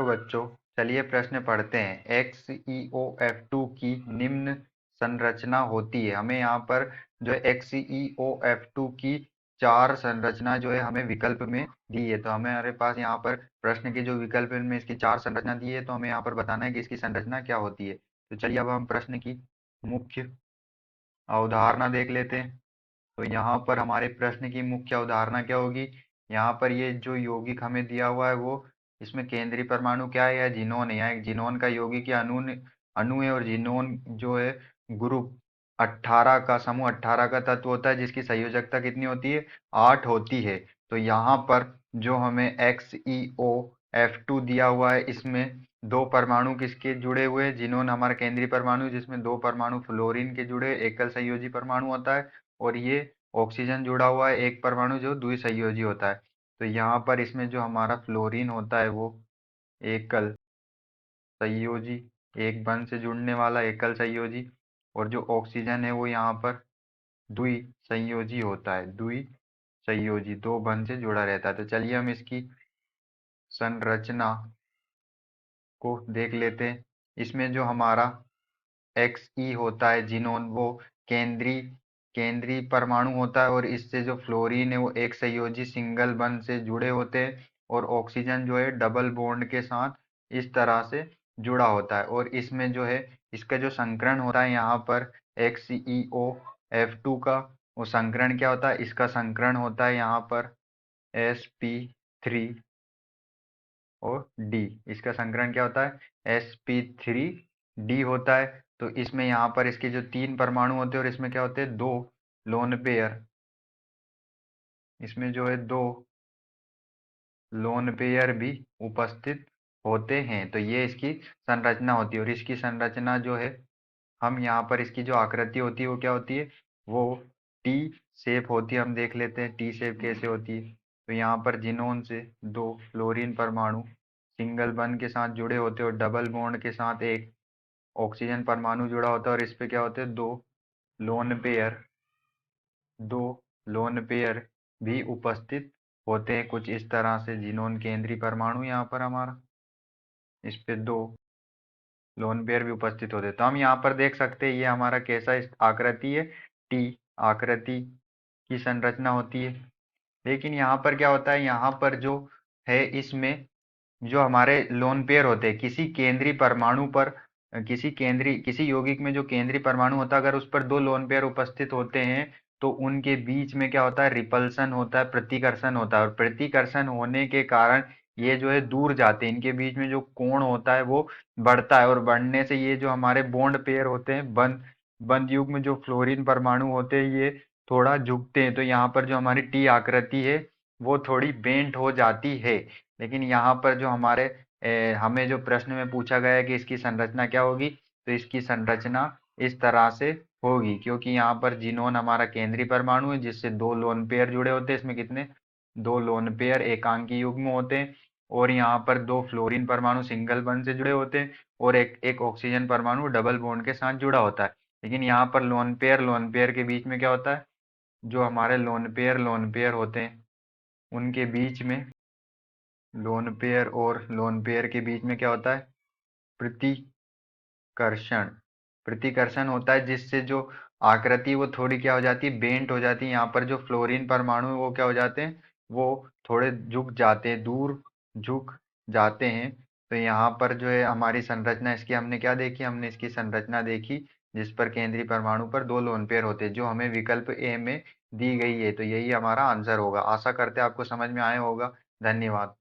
बच्चों, चलिए प्रश्न पढ़ते हैं। XeO F2 की निम्न संरचना होती है। हमें यहाँ पर जो है XeO F2 की 4 संरचना जो है हमें विकल्प में दी है। तो हमारे पास यहाँ पर प्रश्न के जो विकल्प में इसकी 4 संरचना दी है, तो हमें यहाँ पर बताना है कि इसकी संरचना क्या होती है। तो चलिए अब हम प्रश्न की मुख्य अवधारणा देख लेते हैं। तो यहाँ पर हमारे प्रश्न की मुख्य अवधारणा क्या होगी। यहाँ पर ये जो यौगिक हमें दिया हुआ है वो, इसमें केंद्रीय परमाणु क्या है, या जिनोन है। यहाँ जिनोन का यौगिक या अणु है, और जिनोन जो है ग्रुप 18 का, समूह 18 का तत्व होता है, जिसकी संयोजकता कितनी होती है, 8 होती है। तो यहाँ पर जो हमें XeO F2 दिया हुआ है, इसमें 2 परमाणु किसके जुड़े हुए हैं, जिनोन हमारा केंद्रीय परमाणु, जिसमें 2 परमाणु फ्लोरीन के जुड़े एकल संयोजी परमाणु होता है, और ये ऑक्सीजन जुड़ा हुआ है एक परमाणु जो द्विसंयोजी होता है। तो यहाँ पर इसमें जो हमारा फ्लोरीन होता है वो एकल संयोजी, एक बंध से जुड़ने वाला एकल संयोजी, और जो ऑक्सीजन है वो यहाँ पर द्विसंयोजी होता है, द्विसंयोजी, 2 बंध से जुड़ा रहता है। तो चलिए हम इसकी संरचना को देख लेते हैं। इसमें जो हमारा XE होता है जिनोन, वो केंद्रीय केंद्रीय परमाणु होता है, और इससे जो फ्लोरीन है वो एक संयोजी सिंगल बंध से जुड़े होते हैं, और ऑक्सीजन जो है डबल बॉन्ड के साथ इस तरह से जुड़ा होता है। और इसमें जो है इसका जो संकरण होता है यहाँ पर XeO F2 का, वो संकरण क्या होता है, इसका संकरण होता है यहाँ पर sp3 और डी। इसका संकरण क्या होता है, sp3d होता है। तो इसमें यहाँ पर इसके जो 3 परमाणु होते हैं, और इसमें क्या होते हैं, 2 लोन पेयर, इसमें जो है 2 लोन पेयर भी उपस्थित होते हैं। तो ये इसकी संरचना होती है। और इसकी संरचना जो है, हम यहाँ पर इसकी जो आकृति होती है वो क्या होती है, वो टी शेप होती है। हम देख लेते हैं टी शेप कैसे होती है। तो यहाँ पर जिनोन से 2 फ्लोरीन परमाणु सिंगल बंध के साथ जुड़े होते हैं, और डबल बॉन्ड के साथ एक ऑक्सीजन परमाणु जुड़ा होता है, और इस पे क्या होते हैं, लोन पेयर दो लोन पेयर भी उपस्थित होते हैं। कुछ इस तरह से जिनोन केंद्रीय परमाणु यहाँ पर हमारा, इस पे 2 लोन पेयर भी उपस्थित होते हैं। तो हम यहाँ पर देख सकते हैं ये हमारा कैसा आकृति है, टी आकृति की संरचना होती है। लेकिन यहाँ पर क्या होता है, यहाँ पर जो है इसमें जो हमारे लोन पेयर होते हैं, किसी केंद्रीय परमाणु पर, किसी यौगिक में जो केंद्रीय परमाणु होता है, अगर उस पर 2 लोन पेयर उपस्थित होते हैं, तो उनके बीच में क्या होता है, रिपल्सन होता है, प्रतिकर्षण होता है। और प्रतिकर्षण होने के कारण ये जो है दूर जाते हैं, इनके बीच में जो कोण होता है वो बढ़ता है, और बढ़ने से ये जो हमारे बॉन्ड पेयर होते हैं, बंध युग्म में जो फ्लोरीन परमाणु होते हैं, ये थोड़ा झुकते हैं। तो यहाँ पर जो हमारी टी आकृति है वो थोड़ी बेंट हो जाती है। लेकिन यहाँ पर जो हमारे हमें जो प्रश्न में पूछा गया है कि इसकी संरचना क्या होगी, तो इसकी संरचना इस तरह से होगी, क्योंकि यहाँ पर जिनोन हमारा केंद्रीय परमाणु है, जिससे 2 लोन पेयर जुड़े होते हैं। इसमें कितने, 2 लोन पेयर एकांकी युग्म होते हैं, और यहाँ पर 2 फ्लोरीन परमाणु सिंगल बंध से जुड़े होते हैं, और एक ऑक्सीजन परमाणु डबल बॉन्ड के साथ जुड़ा होता है। लेकिन यहाँ पर लोन पेयर के बीच में क्या होता है, जो हमारे लोन पेयर होते हैं उनके बीच में, लोन पेयर और लोन पेयर के बीच में क्या होता है, प्रतिकर्षण प्रतिकर्षण होता है, जिससे जो आकृति वो थोड़ी क्या हो जाती है, बेंट हो जाती है। यहाँ पर जो फ्लोरीन परमाणु है वो क्या हो जाते हैं, वो थोड़े झुक जाते हैं, दूर झुक जाते हैं। तो यहाँ पर जो है हमारी संरचना इसकी हमने क्या देखी, हमने इसकी संरचना देखी जिस पर केंद्रीय परमाणु पर 2 लोन पेयर होते हैं, जो हमें विकल्प ए में दी गई है। तो यही हमारा आंसर होगा। आशा करते हैं आपको समझ में आया होगा। धन्यवाद।